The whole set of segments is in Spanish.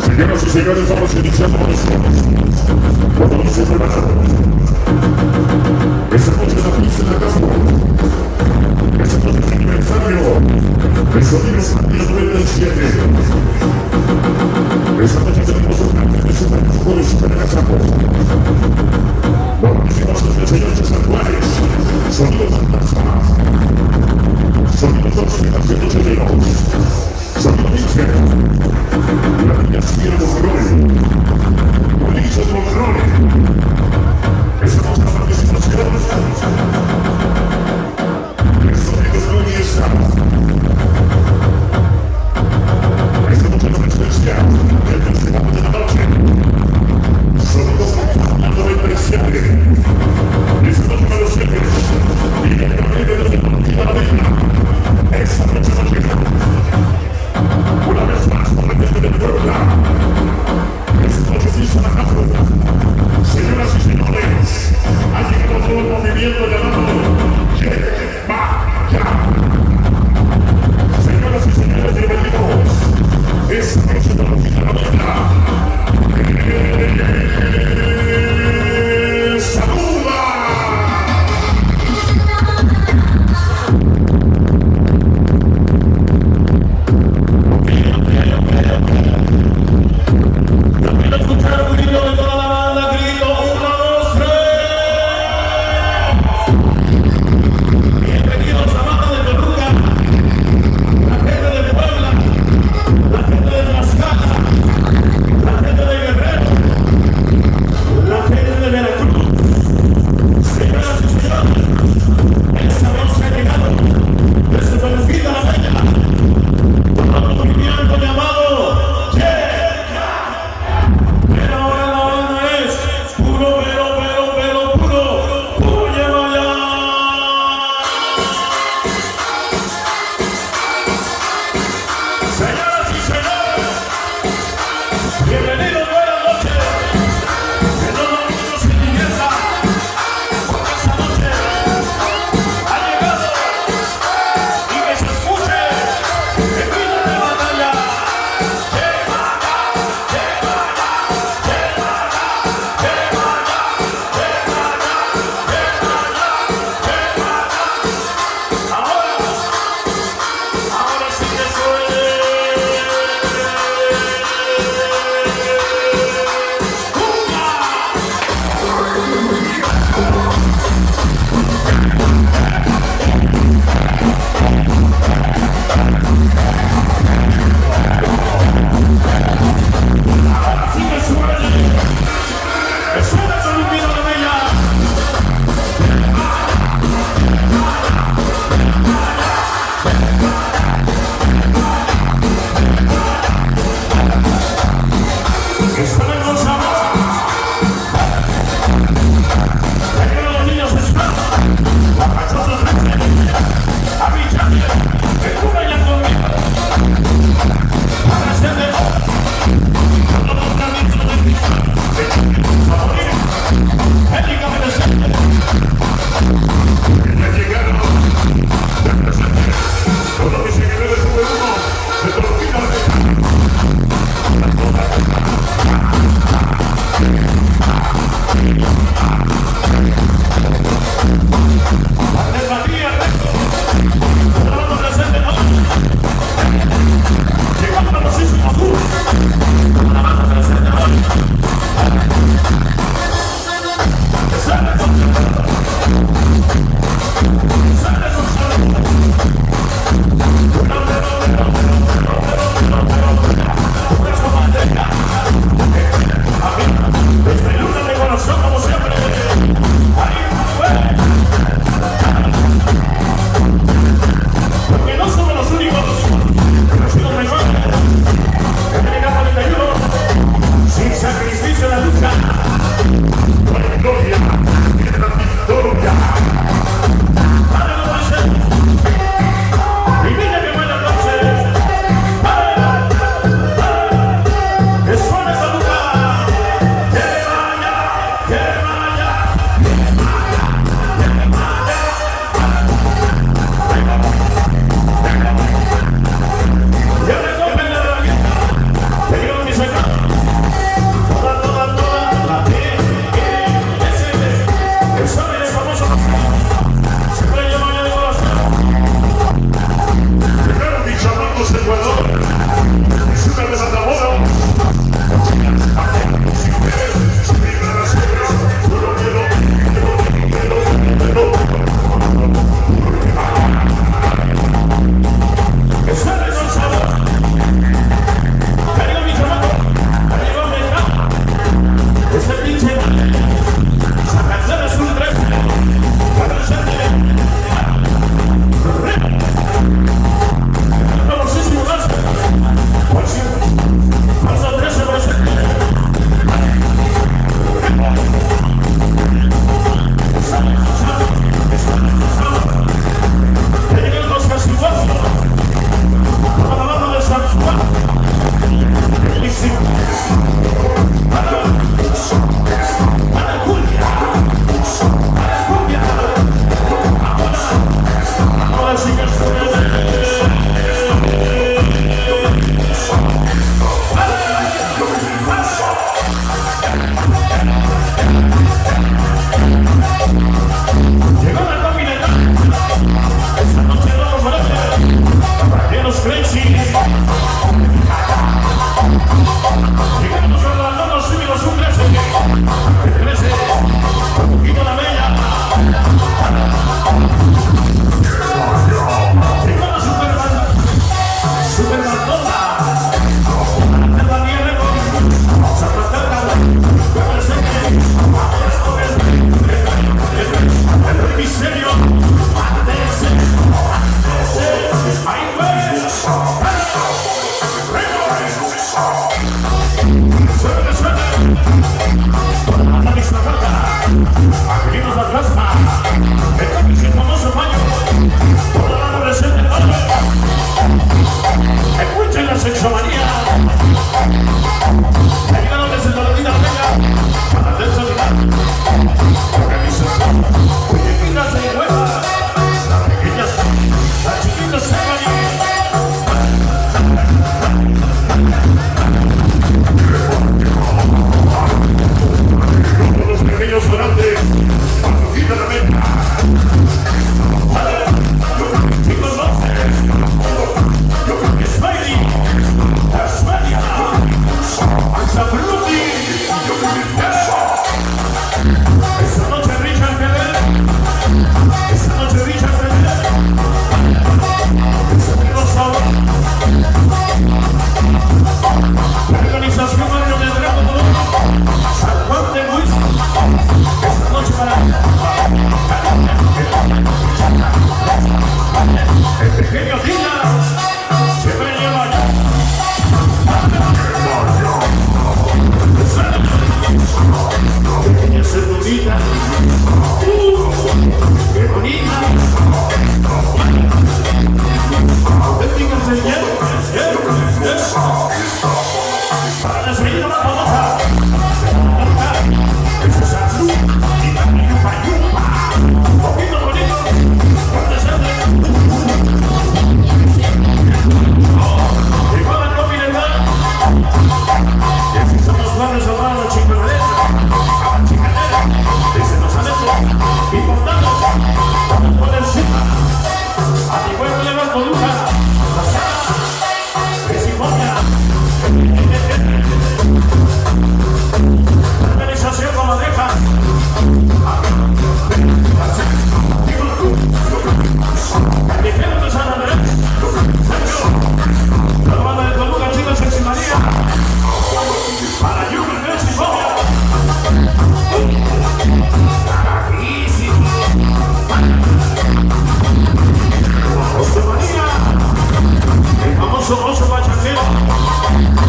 Señoras y señores, vamos iniciando con esto. Cuando dice el verano, esa noche de la pista de la casa, esa noche de aniversario, el sonido Sandía 97. Esa noche tenemos un gran escenario con el Super Agachapo. Los decimos los señores actuales, sonido fantasma, sonido 12 hacia 82, sonido Michel. La niña sigue el control. Policia el control. Estamos a la participación. El sonido es muy estable. Esta noche la presencia del festival de la noche. Sonido fantasma 97. Esta noche me lo sientes. Y la carrera de la tecnología de la vida. Esta noche no llega. Una vez más, por el desde de Puebla. Esta noche fiesta la casa. Señoras y señores, ha llegado todo el movimiento llamado Yemaya. Señoras y señores, bienvenidos. Esta noche de la vida la verdad. ¡Saluda!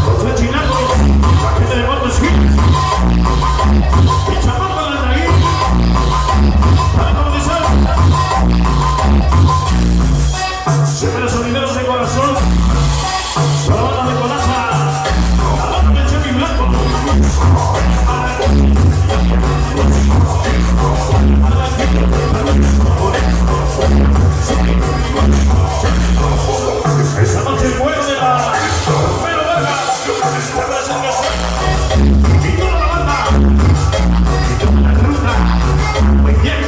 José Chinaco, la gente de Puerto Rico. Esta noche el vuelo de la Pero Vargas la presentación y toda la banda y toda la ruta muy bien.